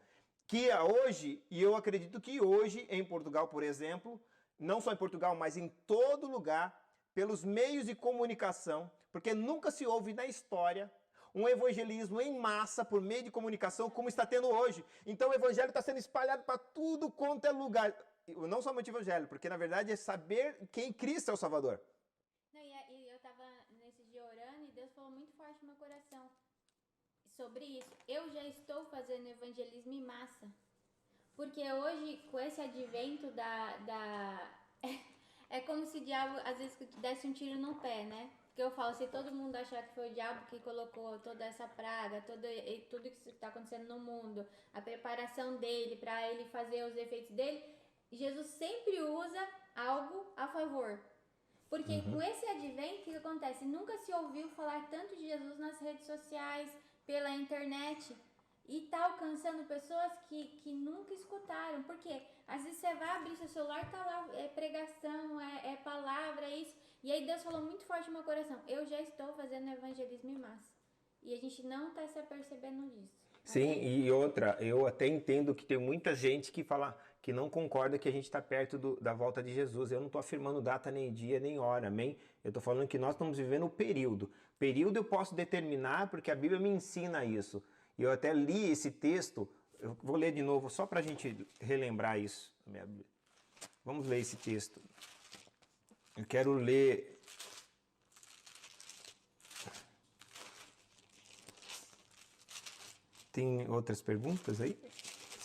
Que hoje, e eu acredito que hoje em Portugal, por exemplo, não só em Portugal, mas em todo lugar, pelos meios de comunicação, porque nunca se houve na história um evangelismo em massa por meio de comunicação como está tendo hoje. Então o evangelho está sendo espalhado para tudo quanto é lugar. Não somente o evangelho, porque na verdade é saber quem Cristo é o Salvador. Não, e eu estava nesse dia orando e Deus falou muito forte no meu coração sobre isso. Eu já estou fazendo evangelismo em massa. Porque hoje, com esse advento é como se o diabo, às vezes, desse um tiro no pé, né? Porque eu falo, se todo mundo achar que foi o diabo que colocou toda essa praga, tudo que está acontecendo no mundo, a preparação dele para ele fazer os efeitos dele, Jesus sempre usa algo a favor. Porque com esse advento, o que acontece? Nunca se ouviu falar tanto de Jesus nas redes sociais, pela internet. E tá alcançando pessoas que nunca escutaram. Porque às vezes você vai abrir seu celular, tá lá, é pregação, é palavra, é isso. E aí Deus falou muito forte no meu coração. Eu já estou fazendo evangelismo em massa. E a gente não tá se apercebendo disso. Sim, e outra, eu até entendo que tem muita gente que fala que não concorda que a gente está perto da volta de Jesus. Eu não estou afirmando data, nem dia, nem hora, amém? Eu estou falando que nós estamos vivendo o período. Período eu posso determinar porque a Bíblia me ensina isso. E eu até li esse texto, eu vou ler de novo só para a gente relembrar isso. Vamos ler esse texto. Eu quero ler... Tem outras perguntas aí?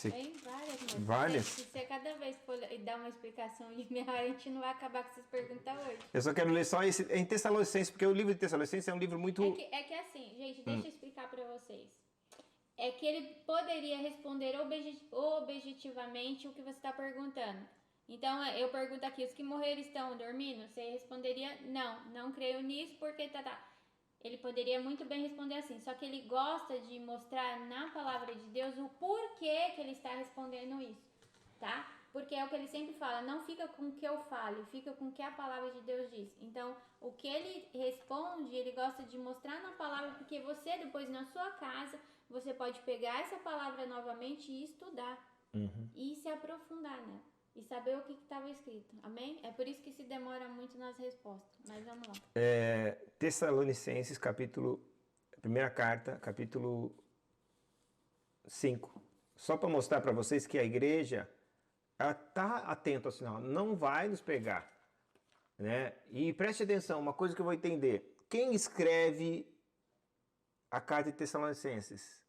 Tem várias, moças. Várias? Se você cada vez for dar uma explicação de meia hora, a gente não vai acabar com essas perguntas hoje. Eu só quero ler só esse em Tessalonicenses, porque o livro de Tessalonicenses é um livro muito... É que assim, gente, deixa eu explicar para vocês. É que ele poderia responder objetivamente o que você está perguntando. Então, eu pergunto aqui, os que morreram estão dormindo? Você responderia, não creio nisso, porque Ele poderia muito bem responder assim, só que ele gosta de mostrar na palavra de Deus o porquê que ele está respondendo isso, tá? Porque é o que ele sempre fala, não fica com o que eu falo, fica com o que a palavra de Deus diz. Então, o que ele responde, ele gosta de mostrar na palavra, porque você depois na sua casa, você pode pegar essa palavra novamente e estudar. E se aprofundar nela. E saber o que estava escrito. Amém? É por isso que se demora muito nas respostas. Mas vamos lá. Tessalonicenses, primeira carta, capítulo 5. Só para mostrar para vocês que a igreja está atenta ao sinal. Não vai nos pegar. Né? E preste atenção, uma coisa que eu vou entender. Quem escreve a carta de Tessalonicenses?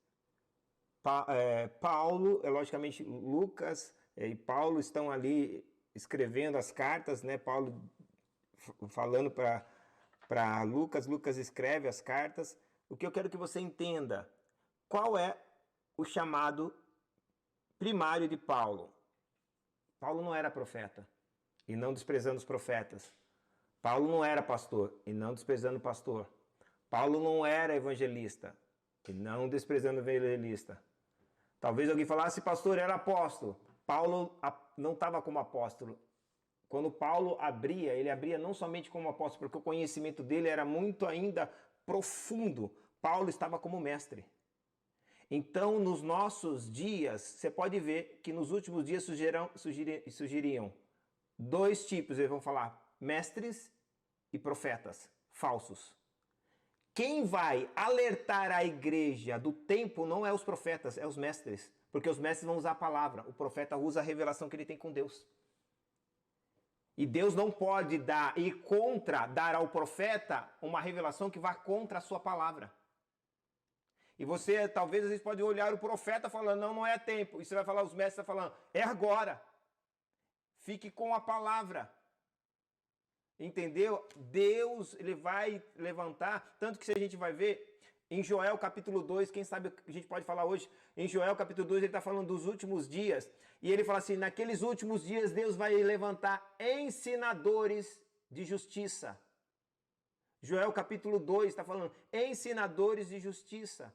Paulo, logicamente Lucas e Paulo estão ali escrevendo as cartas, né? Paulo falando para Lucas, Lucas escreve as cartas. O que eu quero que você entenda, qual é o chamado primário de Paulo? Paulo não era profeta, e não desprezando os profetas. Paulo não era pastor, e não desprezando o pastor. Paulo não era evangelista, e não desprezando o evangelista. Talvez alguém falasse, pastor, era apóstolo. Paulo não estava como apóstolo. Quando Paulo abria, ele abria não somente como apóstolo, porque o conhecimento dele era muito ainda profundo. Paulo estava como mestre. Então, nos nossos dias, você pode ver que nos últimos dias surgiriam dois tipos, eles vão falar, mestres e profetas falsos. Quem vai alertar a igreja do tempo não é os profetas, é os mestres. Porque os mestres vão usar a palavra. O profeta usa a revelação que ele tem com Deus. E Deus não pode dar ao profeta uma revelação que vá contra a sua palavra. E você, talvez, às vezes pode olhar o profeta falando, não é tempo. E você vai falar, os mestres estão falando, é agora. Fique com a palavra. Entendeu? Deus, ele vai levantar, tanto que se a gente vai ver, Em Joel capítulo 2, quem sabe a gente pode falar hoje, em Joel capítulo 2 ele está falando dos últimos dias, e ele fala assim, naqueles últimos dias Deus vai levantar ensinadores de justiça. Joel capítulo 2 está falando ensinadores de justiça.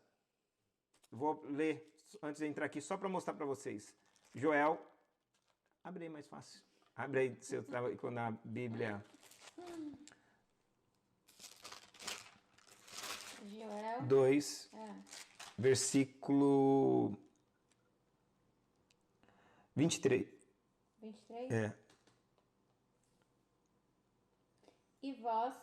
Vou ler antes de entrar aqui só para mostrar para vocês. Joel, abre aí mais fácil. Abre aí seu trabalho na Bíblia. Joel 2, versículo 23. 23? É. E vós,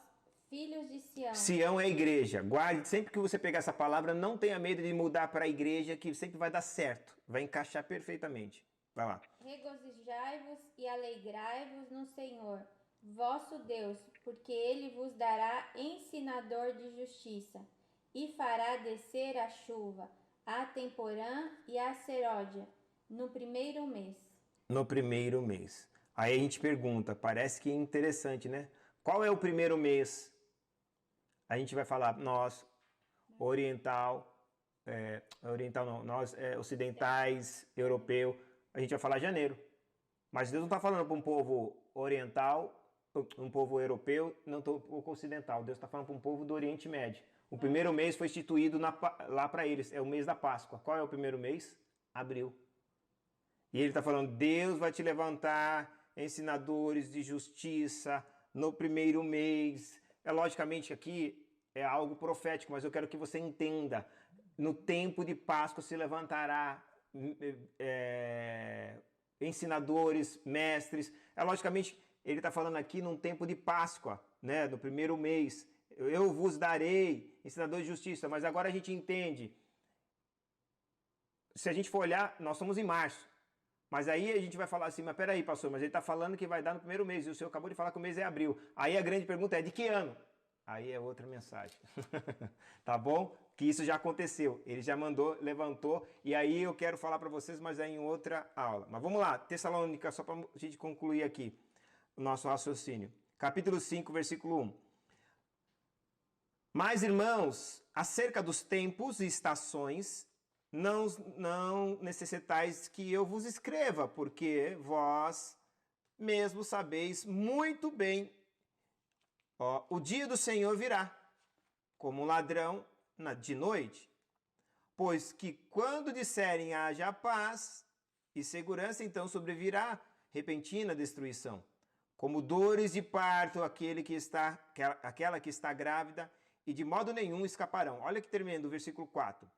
filhos de Sião. Sião é a igreja. Guarde, sempre que você pegar essa palavra, não tenha medo de mudar para a igreja, que sempre vai dar certo. Vai encaixar perfeitamente. Vai lá. Regozijai-vos e alegrai-vos no Senhor, vosso Deus, porque ele vos dará ensinador de justiça, e fará descer a chuva, a temporã e a seródia, no primeiro mês. No primeiro mês. Aí a gente pergunta, parece que é interessante, né? Qual é o primeiro mês? A gente vai falar, nós, nós ocidentais, europeu, a gente vai falar janeiro. Mas Deus não está falando para um povo oriental, um povo europeu, não um pouco ocidental. Deus está falando para um povo do Oriente Médio. O primeiro mês foi instituído lá para eles, é o mês da Páscoa. Qual é o primeiro mês? Abril. E ele está falando, Deus vai te levantar ensinadores de justiça no primeiro mês. Logicamente aqui é algo profético, mas eu quero que você entenda. No tempo de Páscoa se levantará ensinadores, mestres. Logicamente, ele está falando aqui num tempo de Páscoa, né? No primeiro mês. Eu vos darei ensinadores de justiça, mas agora a gente entende. Se a gente for olhar, nós estamos em março. Mas aí a gente vai falar assim, mas peraí, pastor, mas ele está falando que vai dar no primeiro mês, e o senhor acabou de falar que o mês é abril. Aí a grande pergunta é, de que ano? Aí é outra mensagem. Tá bom? Que isso já aconteceu. Ele já mandou, levantou, e aí eu quero falar para vocês, mas é em outra aula. Mas vamos lá, Tessalônica, só para a gente concluir aqui o nosso raciocínio. Capítulo 5, versículo 1. Mas, irmãos, acerca dos tempos e estações, não necessitais que eu vos escreva, porque vós mesmos sabeis muito bem, o dia do Senhor virá, como um ladrão de noite. Pois que quando disserem haja paz e segurança, então sobrevirá repentina destruição, como dores de parto aquela que está grávida, e de modo nenhum escaparão. Olha que tremendo o versículo 4.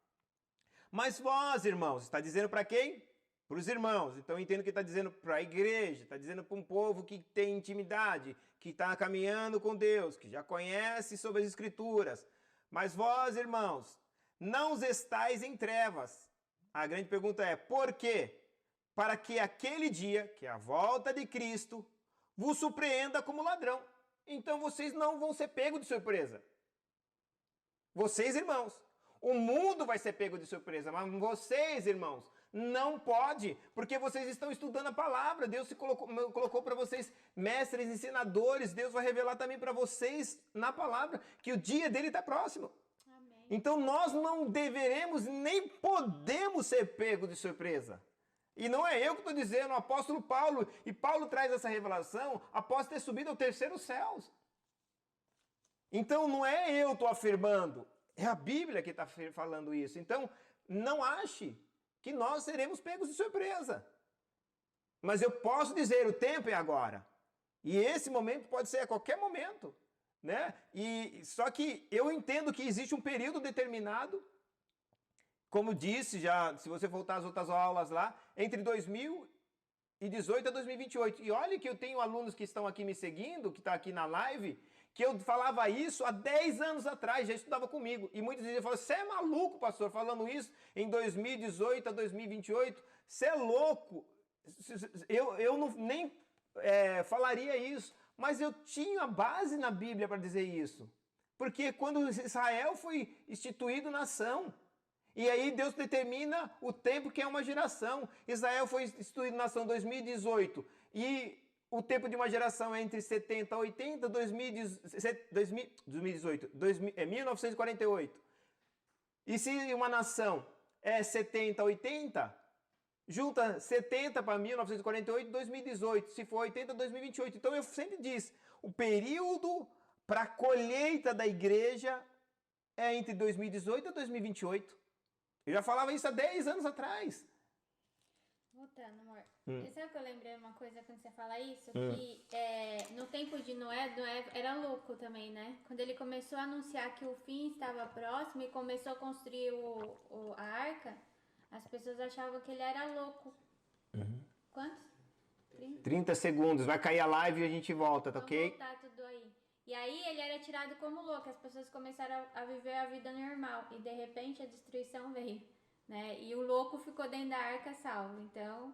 Mas vós, irmãos, está dizendo para quem? Para os irmãos. Então eu entendo que está dizendo para a igreja, está dizendo para um povo que tem intimidade, que está caminhando com Deus, que já conhece sobre as Escrituras. Mas vós, irmãos, não estáis em trevas. A grande pergunta é, por quê? Para que aquele dia, que é a volta de Cristo, vos surpreenda como ladrão. Então vocês não vão ser pegos de surpresa. Vocês, irmãos. O mundo vai ser pego de surpresa, mas vocês, irmãos, não pode, porque vocês estão estudando a palavra. Deus se colocou para vocês mestres, ensinadores. Deus vai revelar também para vocês na palavra que o dia dele está próximo. Amém. Então nós não deveremos nem podemos ser pegos de surpresa. E não é eu que estou dizendo, o apóstolo Paulo. E Paulo traz essa revelação após ter subido ao terceiro céu. Então não é eu que estou afirmando. É a Bíblia que está falando isso. Então, não ache que nós seremos pegos de surpresa. Mas eu posso dizer, o tempo é agora. E esse momento pode ser a qualquer momento, né? Só que eu entendo que existe um período determinado, como disse já, se você voltar às outras aulas lá, entre 2018 a 2028. E olha que eu tenho alunos que estão aqui me seguindo, que estão aqui na live, que eu falava isso há 10 anos atrás, já estudava comigo. E muitos diziam, você é maluco, pastor, falando isso em 2018 a 2028? Você é louco. Eu não, nem falaria isso, mas eu tinha base na Bíblia para dizer isso. Porque quando Israel foi instituído nação, e aí Deus determina o tempo que é uma geração. Israel foi instituído nação em 2018, e o tempo de uma geração é entre 70 a 80, 1948. E se uma nação é 70, 80, junta 70 para 1948 e 2018. Se for 80, 2028. Então eu sempre disse, o período para a colheita da igreja é entre 2018 e 2028. Eu já falava isso há 10 anos atrás. Voltando, amor. Sabe que eu lembrei uma coisa quando você fala isso? Que no tempo de Noé era louco também, né? Quando ele começou a anunciar que o fim estava próximo e começou a construir a arca, as pessoas achavam que ele era louco. Quantos? 30 segundos. Vai cair a live e a gente volta, tá Vamos ok? voltar tudo aí. E aí ele era tirado como louco. As pessoas começaram a viver a vida normal. E de repente a destruição veio. Né? E o louco ficou dentro da arca salvo. Então...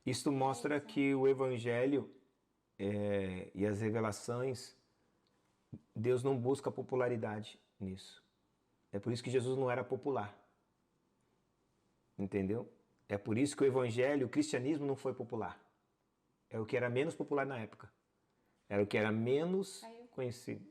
Isso mostra que o evangelho e as revelações, Deus não busca popularidade nisso. É por isso que Jesus não era popular. Entendeu? É por isso que o evangelho, o cristianismo não foi popular. É o que era menos popular na época. Era o que era menos conhecido.